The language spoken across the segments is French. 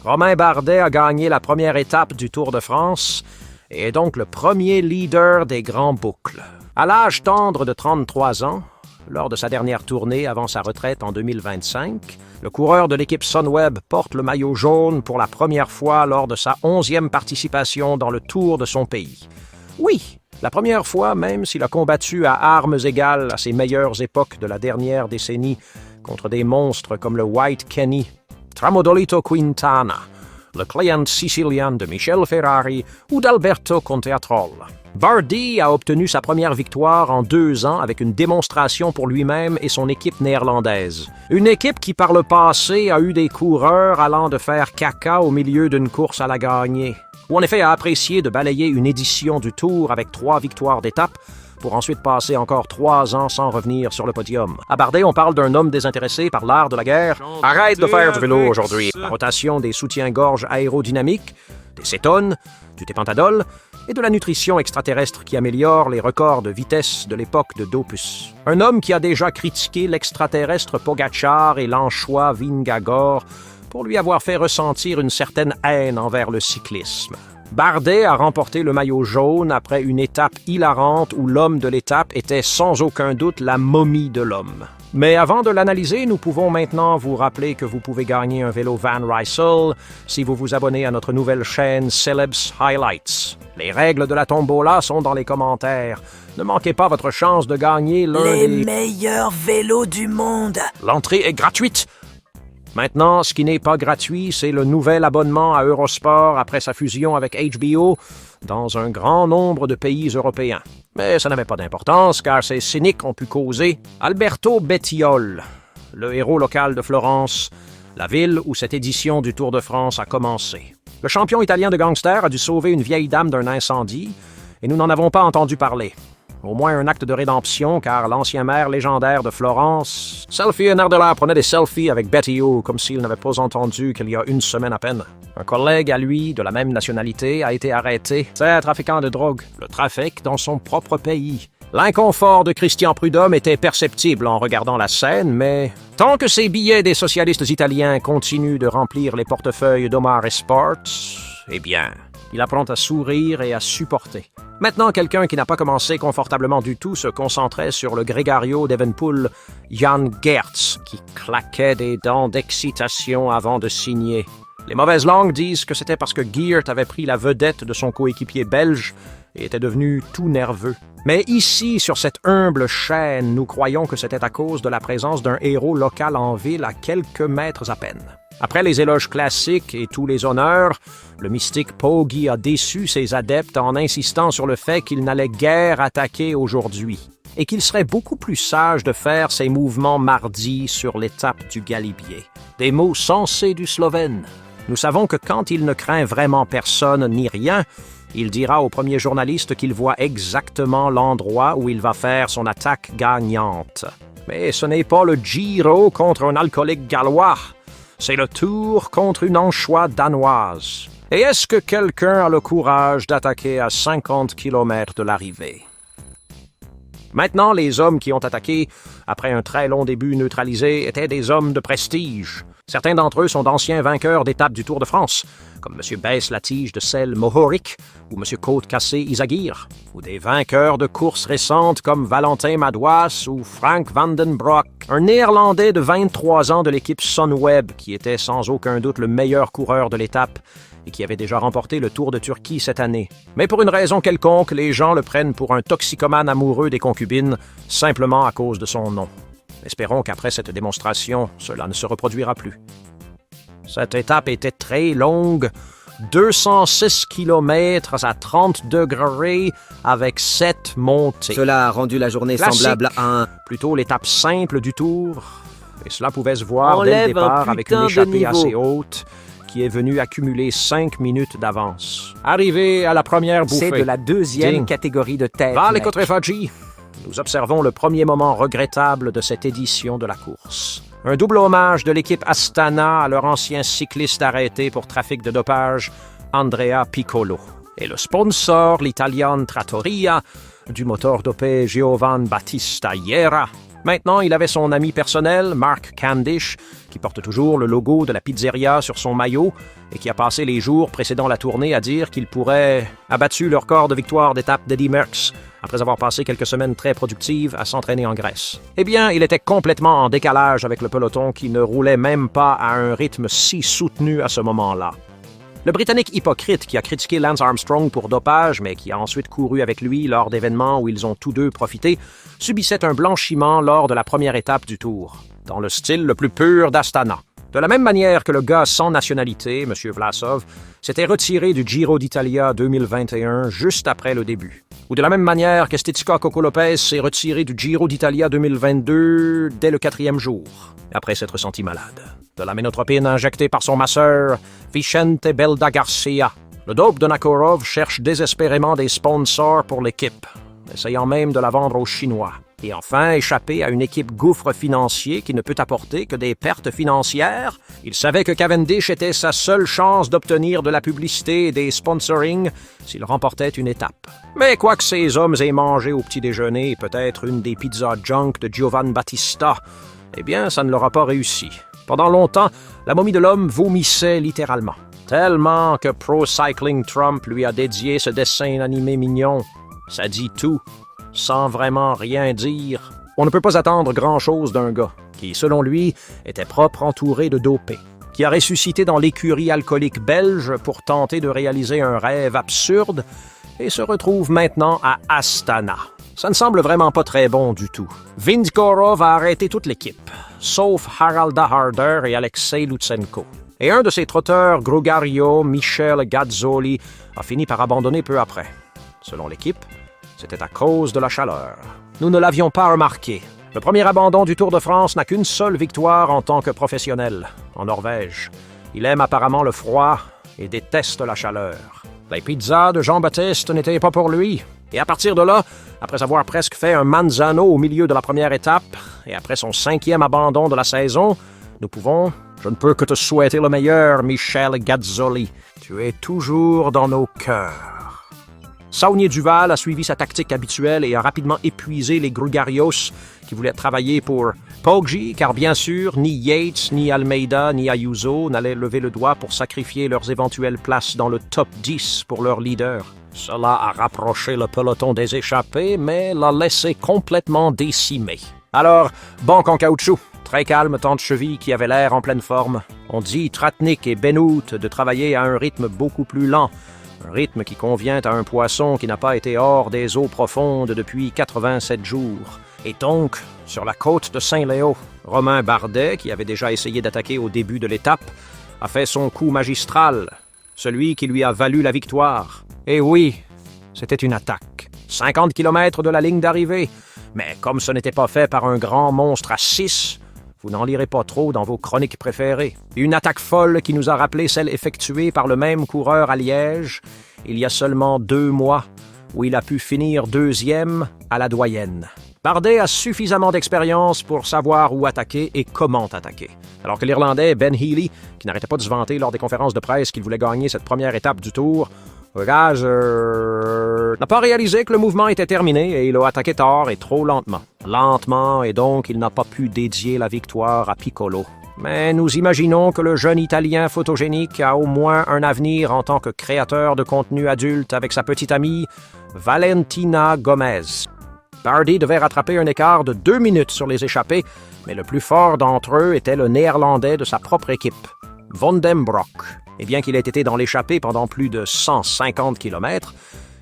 Romain Bardet a gagné la première étape du Tour de France et est donc le premier leader des grands boucles. À l'âge tendre de 33 ans, lors de sa dernière tournée avant sa retraite en 2025, le coureur de l'équipe Sunweb porte le maillot jaune pour la première fois lors de sa 11e participation dans le Tour de son pays. Oui, la première fois même s'il a combattu à armes égales à ses meilleures époques de la dernière décennie contre des monstres comme le White Kenny, Tramodolito Quintana, le Client Sicilian de Michel Ferrari ou d'Alberto Conteatrol. Bardet a obtenu sa première victoire en 2 ans avec une démonstration pour lui-même et son équipe néerlandaise. Une équipe qui par le passé a eu des coureurs allant de faire caca au milieu d'une course à la gagner, ou en effet a apprécié de balayer une édition du Tour avec 3 victoires d'étape pour ensuite passer encore 3 ans sans revenir sur le podium. À Bardet, on parle d'un homme désintéressé par l'art de la guerre. Arrête de faire du vélo aujourd'hui. La rotation des soutiens-gorge aérodynamiques, des cétones, du tépantadol et de la nutrition extraterrestre qui améliore les records de vitesse de l'époque de Dopus. Un homme qui a déjà critiqué l'extraterrestre Pogačar et l'anchois Vingegaard pour lui avoir fait ressentir une certaine haine envers le cyclisme. Bardet a remporté le maillot jaune après une étape hilarante où l'homme de l'étape était sans aucun doute la momie de l'homme. Mais avant de l'analyser, nous pouvons maintenant vous rappeler que vous pouvez gagner un vélo Van Rysel si vous vous abonnez à notre nouvelle chaîne Celebs Highlights. Les règles de la tombola sont dans les commentaires. Ne manquez pas votre chance de gagner l'un des meilleurs vélos du monde. L'entrée est gratuite. Maintenant, ce qui n'est pas gratuit, c'est le nouvel abonnement à Eurosport après sa fusion avec HBO dans un grand nombre de pays européens. Mais ça n'avait pas d'importance, car ces cyniques ont pu causer Alberto Bettiol, le héros local de Florence, la ville où cette édition du Tour de France a commencé. Le champion italien de gangster a dû sauver une vieille dame d'un incendie, et nous n'en avons pas entendu parler. Au moins un acte de rédemption, car l'ancien maire légendaire de Florence, Selfie Nardelard, prenait des selfies avec Betty O, comme s'il n'avait pas entendu qu'il y a 1 semaine à peine. Un collègue à lui, de la même nationalité, a été arrêté. C'est un trafiquant de drogue. Le trafic dans son propre pays. L'inconfort de Christian Prudhomme était perceptible en regardant la scène, mais tant que ces billets des socialistes italiens continuent de remplir les portefeuilles d'Omar Sport, eh bien, il apprend à sourire et à supporter. Maintenant, quelqu'un qui n'a pas commencé confortablement du tout se concentrait sur le grégario d'Evenpool, Jan Geerts, qui claquait des dents d'excitation avant de signer. Les mauvaises langues disent que c'était parce que Geert avait pris la vedette de son coéquipier belge et était devenu tout nerveux. Mais ici, sur cette humble chaîne, nous croyons que c'était à cause de la présence d'un héros local en ville à quelques mètres à peine. Après les éloges classiques et tous les honneurs, le mystique Poggi a déçu ses adeptes en insistant sur le fait qu'il n'allait guère attaquer aujourd'hui et qu'il serait beaucoup plus sage de faire ses mouvements mardi sur l'étape du Galibier. Des mots sensés du Slovène. Nous savons que quand il ne craint vraiment personne ni rien, il dira au premier journaliste qu'il voit exactement l'endroit où il va faire son attaque gagnante. Mais ce n'est pas le Giro contre un alcoolique gallois. C'est le Tour contre une anchois danoise. Et est-ce que quelqu'un a le courage d'attaquer à 50 km de l'arrivée? Maintenant, les hommes qui ont attaqué, après un très long début neutralisé, étaient des hommes de prestige. Certains d'entre eux sont d'anciens vainqueurs d'étapes du Tour de France, comme M. Baisse-Latige de Selle Mohoric ou M. Côte-Cassé Izagirre, ou des vainqueurs de courses récentes comme Valentin Madouas ou Frank van den Broek, un Néerlandais de 23 ans de l'équipe Sunweb qui était sans aucun doute le meilleur coureur de l'étape et qui avait déjà remporté le Tour de Turquie cette année. Mais pour une raison quelconque, les gens le prennent pour un toxicomane amoureux des concubines, simplement à cause de son nom. Espérons qu'après cette démonstration, cela ne se reproduira plus. Cette étape était très longue, 206 km à 30 degrés avec 7 montées. Cela a rendu la journée classique, semblable à un... plutôt l'étape simple du Tour. Et cela pouvait se voir dès le départ avec une échappée assez haute qui est venue accumuler 5 minutes d'avance. Arrivé à la première bouffée. C'est de la deuxième catégorie de tête. Vale Kotrefaggi. Nous observons le premier moment regrettable de cette édition de la course. Un double hommage de l'équipe Astana à leur ancien cycliste arrêté pour trafic de dopage, Andrea Piccolo. Et le sponsor, l'Italian Trattoria, du moteur dopé Giovan Battista Iera. Maintenant, il avait son ami personnel, Mark Candish, qui porte toujours le logo de la pizzeria sur son maillot et qui a passé les jours précédant la tournée à dire qu'il pourrait abattu le record de victoire d'étape d'Eddie Merckx après avoir passé quelques semaines très productives à s'entraîner en Grèce. Eh bien, il était complètement en décalage avec le peloton qui ne roulait même pas à un rythme si soutenu à ce moment-là. Le Britannique hypocrite qui a critiqué Lance Armstrong pour dopage, mais qui a ensuite couru avec lui lors d'événements où ils ont tous deux profité, subissait un blanchiment lors de la première étape du Tour, dans le style le plus pur d'Astana. De la même manière que le gars sans nationalité, M. Vlasov, s'était retiré du Giro d'Italia 2021 juste après le début. Ou de la même manière qu'Estetica Coco Lopez s'est retiré du Giro d'Italia 2022 dès le 4e jour, après s'être senti malade. De la ménotropine injectée par son masseur, Vicente Belda Garcia. Le dope de Nakorov cherche désespérément des sponsors pour l'équipe, essayant même de la vendre aux Chinois. Et enfin, échappé à une équipe gouffre financier qui ne peut apporter que des pertes financières, il savait que Cavendish était sa seule chance d'obtenir de la publicité et des sponsorings s'il remportait une étape. Mais quoi que ces hommes aient mangé au petit déjeuner peut-être une des pizzas junk de Giovan Battista, eh bien, ça ne leur a pas réussi. Pendant longtemps, la momie de l'homme vomissait littéralement. Tellement que Pro Cycling Trump lui a dédié ce dessin animé mignon. Ça dit tout, sans vraiment rien dire. On ne peut pas attendre grand-chose d'un gars qui, selon lui, était propre entouré de dopés, qui a ressuscité dans l'écurie alcoolique belge pour tenter de réaliser un rêve absurde et se retrouve maintenant à Astana. Ça ne semble vraiment pas très bon du tout. Vindkorov a arrêté toute l'équipe, sauf Haralda Harder et Alexei Lutsenko. Et un de ses trotteurs, Grugario, Michel Gazzoli, a fini par abandonner peu après. Selon l'équipe, c'était à cause de la chaleur. Nous ne l'avions pas remarqué. Le premier abandon du Tour de France n'a qu'une seule victoire en tant que professionnel, en Norvège. Il aime apparemment le froid et déteste la chaleur. Les pizzas de Jean-Baptiste n'étaient pas pour lui. Et à partir de là, après avoir presque fait un Manzano au milieu de la première étape, et après son 5e abandon de la saison, nous pouvons... Je ne peux que te souhaiter le meilleur, Michel Gazzoli. Tu es toujours dans nos cœurs. Saunier Duval a suivi sa tactique habituelle et a rapidement épuisé les Grugarios qui voulaient travailler pour Poggi, car bien sûr, ni Yates, ni Almeida, ni Ayuso n'allaient lever le doigt pour sacrifier leurs éventuelles places dans le top 10 pour leur leader. Cela a rapproché le peloton des échappés, mais l'a laissé complètement décimé. Alors, banque en caoutchouc. Très calme tante cheville qui avait l'air en pleine forme. On dit Tratnik et Benoît de travailler à un rythme beaucoup plus lent. Un rythme qui convient à un poisson qui n'a pas été hors des eaux profondes depuis 87 jours. Et donc, sur la côte de Saint-Léo, Romain Bardet, qui avait déjà essayé d'attaquer au début de l'étape, a fait son coup magistral, celui qui lui a valu la victoire. Et oui, c'était une attaque. 50 km de la ligne d'arrivée. Mais comme ce n'était pas fait par un grand monstre à 6, vous n'en lirez pas trop dans vos chroniques préférées. Une attaque folle qui nous a rappelé celle effectuée par le même coureur à Liège, il y a seulement 2 mois, où il a pu finir 2e à la doyenne. Bardet a suffisamment d'expérience pour savoir où attaquer et comment attaquer. Alors que l'Irlandais Ben Healy, qui n'arrêtait pas de se vanter lors des conférences de presse qu'il voulait gagner cette première étape du Tour, n'a pas réalisé que le mouvement était terminé et il a attaqué tard et trop lentement. Lentement, et donc il n'a pas pu dédier la victoire à Piccolo. Mais nous imaginons que le jeune Italien photogénique a au moins un avenir en tant que créateur de contenu adulte avec sa petite amie Valentina Gomez. Bardet devait rattraper un écart de 2 minutes sur les échappés, mais le plus fort d'entre eux était le Néerlandais de sa propre équipe, Van den Broek. Et bien qu'il ait été dans l'échappée pendant plus de 150 km,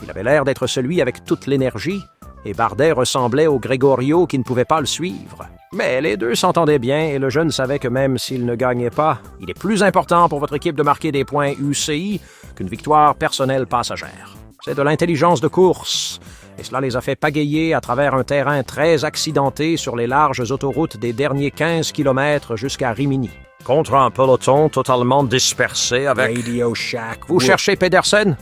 il avait l'air d'être celui avec toute l'énergie, et Bardet ressemblait au Gregorio qui ne pouvait pas le suivre. Mais les deux s'entendaient bien et le jeune savait que même s'il ne gagnait pas, il est plus important pour votre équipe de marquer des points UCI qu'une victoire personnelle passagère. C'est de l'intelligence de course, et cela les a fait pagayer à travers un terrain très accidenté sur les larges autoroutes des derniers 15 km jusqu'à Rimini. Contre un peloton totalement dispersé avec... Radio Shack. Vous cherchez Pedersen?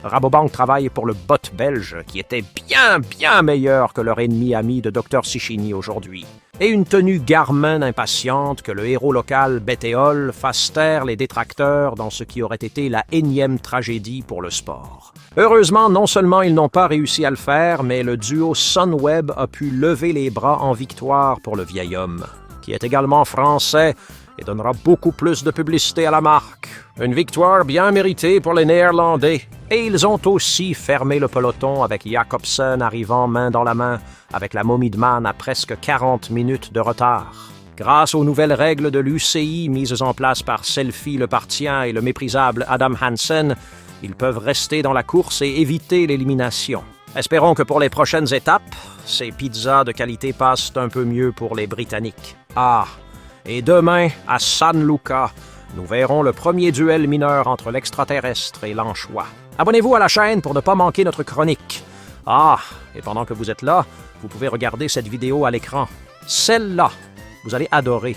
Rabobank travaille pour le bot belge, qui était bien meilleur que leur ennemi ami de Dr Sichini aujourd'hui. Et une tenue Garmin impatiente que le héros local Bettéol fasse taire les détracteurs dans ce qui aurait été la énième tragédie pour le sport. Heureusement, non seulement ils n'ont pas réussi à le faire, mais le duo Sunweb a pu lever les bras en victoire pour le vieil homme, qui est également français et donnera beaucoup plus de publicité à la marque. Une victoire bien méritée pour les Néerlandais. Et ils ont aussi fermé le peloton avec Jacobsen arrivant main dans la main avec la momie de Man à presque 40 minutes de retard. Grâce aux nouvelles règles de l'UCI mises en place par Selfie le Partien et le méprisable Adam Hansen, ils peuvent rester dans la course et éviter l'élimination. Espérons que pour les prochaines étapes, ces pizzas de qualité passent un peu mieux pour les Britanniques. Ah, et demain, à San Luca, nous verrons le premier duel mineur entre l'extraterrestre et l'anchois. Abonnez-vous à la chaîne pour ne pas manquer notre chronique. Ah, et pendant que vous êtes là, vous pouvez regarder cette vidéo à l'écran. Celle-là, vous allez adorer.